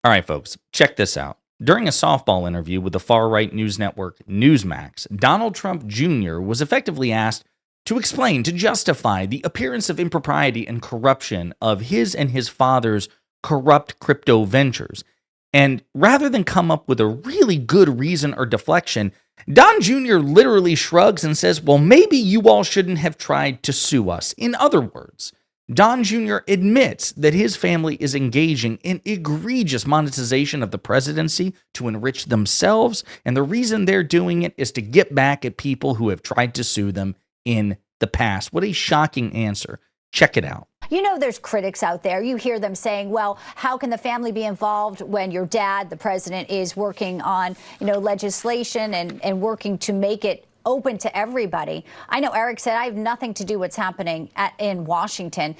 All right, folks, check this out. During a softball interview with the far right news network Newsmax, Donald Trump Jr. was effectively asked to explain, to justify the appearance of impropriety and corruption of his and his father's corrupt crypto ventures. And rather than come up with a really good reason or deflection, Don Jr. literally shrugs and says, well, maybe you all shouldn't have tried to sue us. In other words, Don Jr. admits that his family is engaging in egregious monetization of the presidency to enrich themselves, and the reason they're doing it is to get back at people who have tried to sue them in the past. What a shocking answer. Check it out. You know, there's critics out there. You hear them saying, well, how can the family be involved when your dad, the president, is working on, legislation and working to make it open to everybody? I know Eric said, I have nothing to do with what's happening in Washington.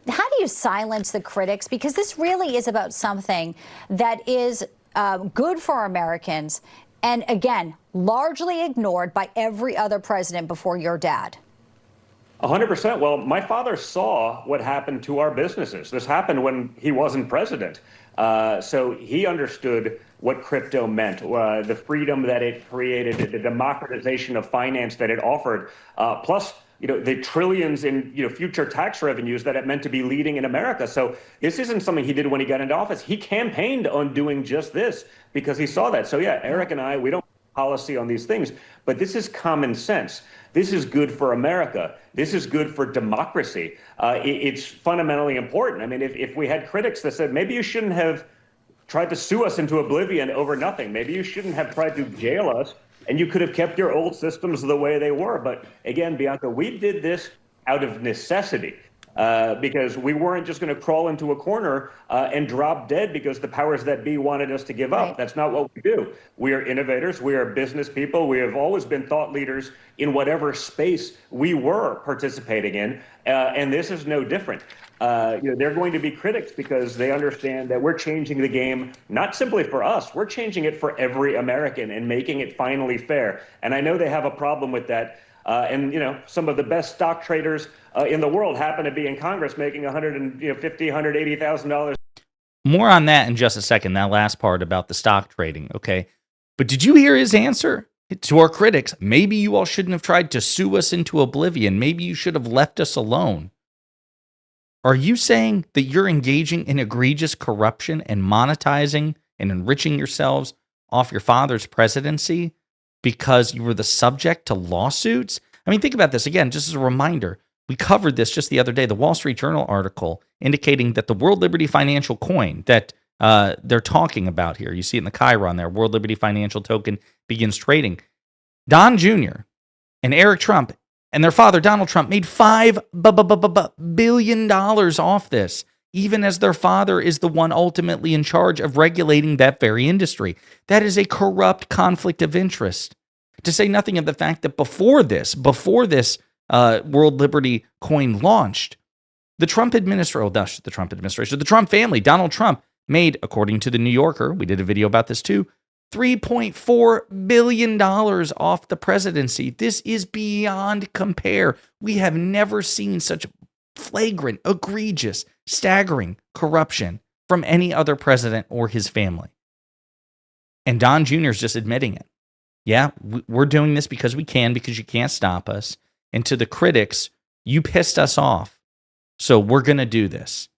How do you silence the critics? Because this really is about something that is good for Americans and, again, largely ignored by every other president before your dad. 100%. Well, my father saw what happened to our businesses. This happened when he wasn't president. So he understood what crypto meant, the freedom that it created, the democratization of finance that it offered, plus the trillions in future tax revenues that it meant to be leading in America. So this isn't something he did when he got into office. He campaigned on doing just this because he saw that. So yeah, Eric and I, we don't have policy on these things, but this is common sense. This is good for America. This is good for democracy. It's fundamentally important. I mean, if we had critics that said, maybe you shouldn't have tried to sue us into oblivion over nothing. Maybe you shouldn't have tried to jail us, and you could have kept your old systems the way they were. But again, Bianca, we did this out of necessity. Because we weren't just going to crawl into a corner and drop dead because the powers that be wanted us to give up. Right. That's not what we do. We are innovators. We are business people. We have always been thought leaders in whatever space we were participating in. And this is no different. They're going to be critics because they understand that we're changing the game, not simply for us. We're changing it for every American and making it finally fair. And I know they have a problem with that. Some of the best stock traders in the world happen to be in Congress making $180,000. More on that in just a second, that last part about the stock trading, okay? But did you hear his answer to our critics? Maybe you all shouldn't have tried to sue us into oblivion. Maybe you should have left us alone. Are you saying that you're engaging in egregious corruption and monetizing and enriching yourselves off your father's presidency because you were the subject to lawsuits? I mean, think about this again, just as a reminder. We covered this just the other day, the Wall Street Journal article indicating that the World Liberty Financial coin that they're talking about here, you see it in the Chiron there, World Liberty Financial token begins trading. Don Jr. and Eric Trump and their father, Donald Trump, made $5 billion off this, even as their father is the one ultimately in charge of regulating that very industry. That is a corrupt conflict of interest. To say nothing of the fact that before this World Liberty coin launched, the Trump administration, the Trump family, Donald Trump, made, according to the New Yorker, we did a video about this too, $3.4 billion off the presidency. This is beyond compare. We have never seen such flagrant, egregious, staggering corruption from any other president or his family. And Don Jr. is just admitting it. Yeah, we're doing this because we can, because you can't stop us. And to the critics, you pissed us off, so we're going to do this.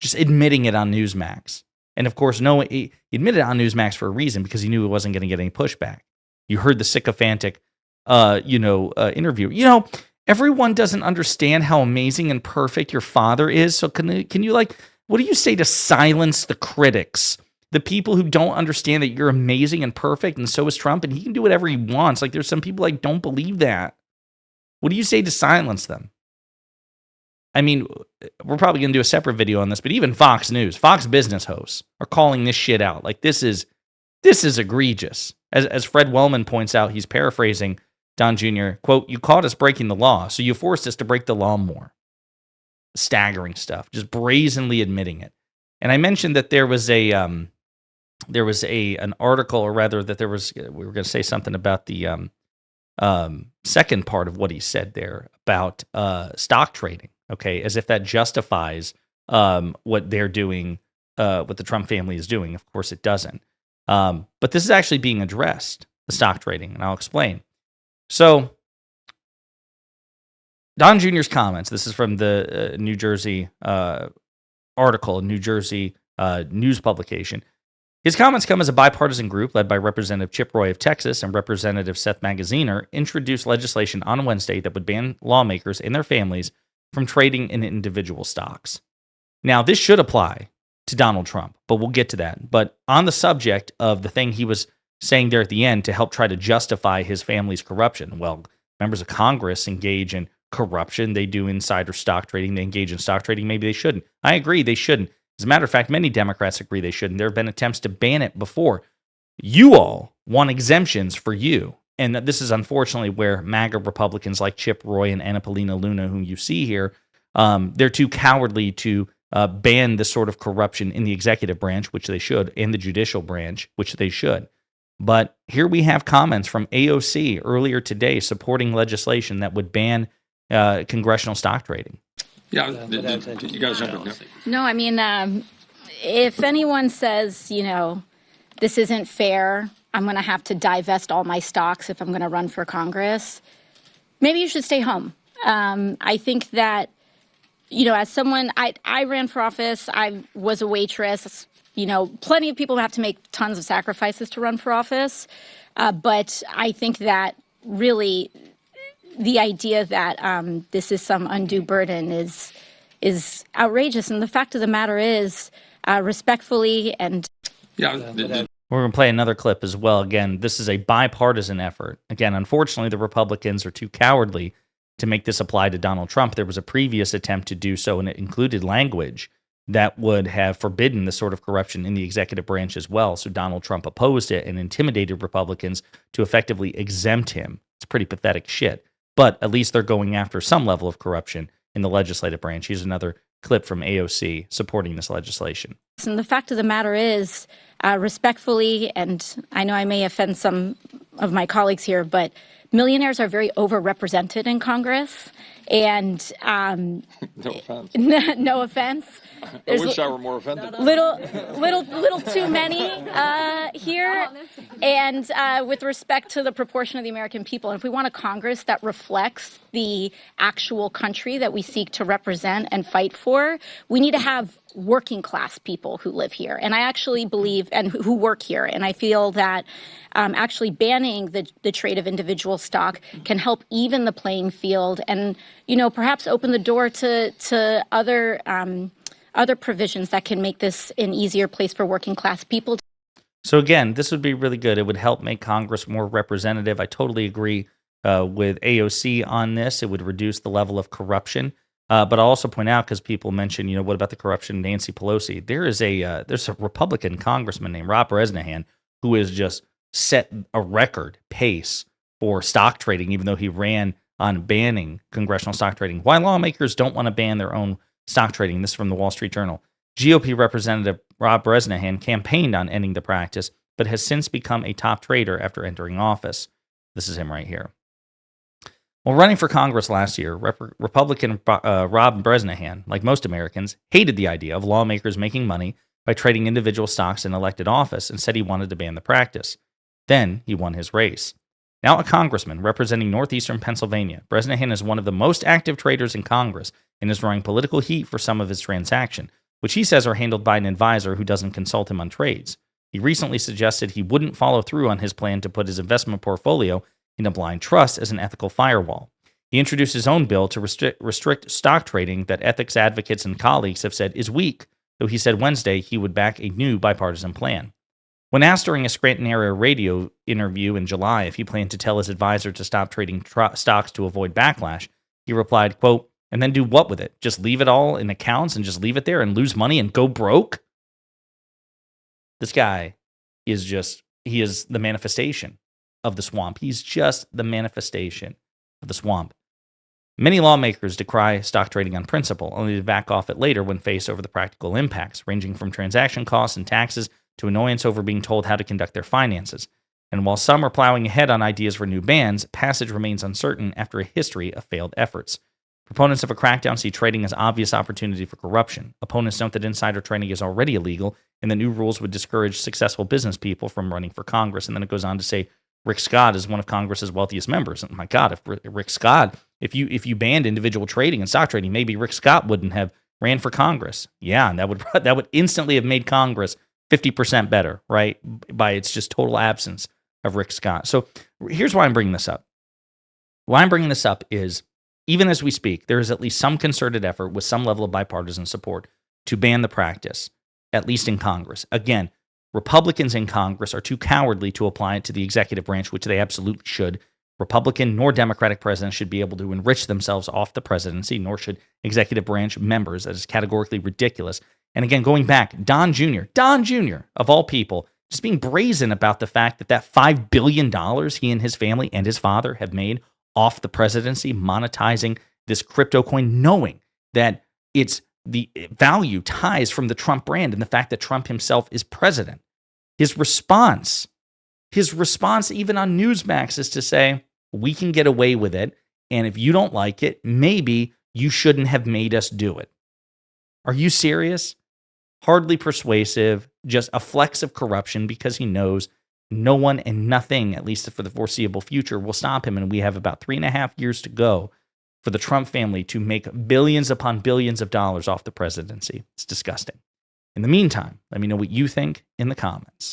Just admitting it on Newsmax. And of course, no, he admitted it on Newsmax for a reason, because he knew he wasn't going to get any pushback. You heard the sycophantic, interview. Everyone doesn't understand how amazing and perfect your father is. So can you what do you say to silence the critics? The people who don't understand that you're amazing and perfect, and so is Trump, and he can do whatever he wants. Like, there's some people don't believe that. What do you say to silence them? I mean, we're probably going to do a separate video on this, but even Fox News, Fox Business hosts are calling this shit out. Like, this is egregious. As Fred Wellman points out, he's paraphrasing Don Jr., quote, "You caught us breaking the law, so you forced us to break the law more." Staggering stuff, just brazenly admitting it. And I mentioned that there was an article, or rather that we were going to say something about the second part of what he said there about stock trading. Okay, as if that justifies what they're doing what the Trump family is doing. Of course, it doesn't. But this is actually being addressed, the stock trading, and I'll explain. So, Don Jr.'s comments. This is from the New Jersey article, New Jersey news publication. His comments come as a bipartisan group led by Representative Chip Roy of Texas and Representative Seth Magaziner introduced legislation on Wednesday that would ban lawmakers and their families from trading in individual stocks. Now, this should apply to Donald Trump, but we'll get to that. But on the subject of the thing he was saying there at the end to help try to justify his family's corruption, well, members of Congress engage in corruption. They do insider stock trading. They engage in stock trading. Maybe they shouldn't. I agree they shouldn't. As a matter of fact, many Democrats agree they shouldn't. There have been attempts to ban it before. You all want exemptions for you. And this is unfortunately where MAGA Republicans like Chip Roy and Anna Paulina Luna, whom you see here, they're too cowardly to ban this sort of corruption in the executive branch, which they should, and the judicial branch, which they should. But here we have comments from AOC earlier today supporting legislation that would ban congressional stock trading. Yeah, you guys jump in. No, I mean, if anyone says, this isn't fair, I'm going to have to divest all my stocks if I'm going to run for Congress, maybe you should stay home. I think that, as someone, I ran for office, I was a waitress, plenty of people have to make tons of sacrifices to run for office. But I think that really the idea that this is some undue burden is outrageous. And the fact of the matter is, respectfully and... Yeah, we're going to play another clip as well. Again, this is a bipartisan effort. Again, unfortunately, the Republicans are too cowardly to make this apply to Donald Trump. There was a previous attempt to do so, and it included language that would have forbidden this sort of corruption in the executive branch as well. So Donald Trump opposed it and intimidated Republicans to effectively exempt him. It's pretty pathetic shit. But at least they're going after some level of corruption in the legislative branch. Here's another clip from AOC supporting this legislation. And the fact of the matter is, respectfully, and I know I may offend some of my colleagues here, but millionaires are very overrepresented in Congress. And no offense. No offense. I wish I were more offended. Little too many here. And with respect to the proportion of the American people, and if we want a Congress that reflects the actual country that we seek to represent and fight for, we need to have working class people who live here. And I actually believe, and who work here. And I feel that actually banning the trade of individual stock can help even the playing field and, perhaps open the door to other provisions that can make this an easier place for working class people. So again, this would be really good. It would help make Congress more representative. I totally agree with AOC on this. It would reduce the level of corruption. But I'll also point out, because people mention, what about the corruption of Nancy Pelosi? There's a Republican congressman named Rob Bresnahan who has just set a record pace for stock trading, even though he ran on banning congressional stock trading. Why lawmakers don't want to ban their own stock trading. This is from the Wall Street Journal. GOP Representative Rob Bresnahan campaigned on ending the practice, but has since become a top trader after entering office. This is him right here. While running for Congress last year, Republican Rob Bresnahan, like most Americans, hated the idea of lawmakers making money by trading individual stocks in elected office and said he wanted to ban the practice. Then he won his race. Now a congressman representing northeastern Pennsylvania, Bresnahan is one of the most active traders in Congress and is drawing political heat for some of his transactions, which he says are handled by an advisor who doesn't consult him on trades. He recently suggested he wouldn't follow through on his plan to put his investment portfolio in a blind trust as an ethical firewall. He introduced his own bill to restrict stock trading that ethics advocates and colleagues have said is weak, though he said Wednesday he would back a new bipartisan plan. When asked during a Scranton area radio interview in July if he planned to tell his advisor to stop trading stocks to avoid backlash, he replied, quote, "And then do what with it? Just leave it all in accounts and just leave it there and lose money and go broke?" This guy is he is the manifestation of the swamp. He's just the manifestation of the swamp. Many lawmakers decry stock trading on principle, only to back off it later when faced over the practical impacts, ranging from transaction costs and taxes to annoyance over being told how to conduct their finances. And while some are plowing ahead on ideas for new bans, passage remains uncertain after a history of failed efforts. Proponents of a crackdown see trading as obvious opportunity for corruption. Opponents note that insider trading is already illegal and the new rules would discourage successful business people from running for Congress. And then it goes on to say Rick Scott is one of Congress's wealthiest members. And my God, if Rick Scott, if you banned individual trading and stock trading, maybe Rick Scott wouldn't have ran for Congress. Yeah, and that would instantly have made Congress 50% better, right? By its just total absence of Rick Scott. So here's why I'm bringing this up. Why I'm bringing this up is, even as we speak, there is at least some concerted effort with some level of bipartisan support to ban the practice, at least in Congress. Again, Republicans in Congress are too cowardly to apply it to the executive branch, which they absolutely should. Republican nor Democratic presidents should be able to enrich themselves off the presidency, nor should executive branch members. That is categorically ridiculous. And again, going back, Don Jr., of all people, just being brazen about the fact that $5 billion he and his family and his father have made off the presidency, monetizing this crypto coin, knowing that it's the value ties from the Trump brand and the fact that Trump himself is president. His response even on Newsmax is to say, we can get away with it, and if you don't like it, maybe you shouldn't have made us do it. Are you serious? Hardly persuasive, just a flex of corruption because he knows no one and nothing, at least for the foreseeable future, will stop him. And we have about 3.5 years to go for the Trump family to make billions upon billions of dollars off the presidency. It's disgusting. In the meantime, let me know what you think in the comments.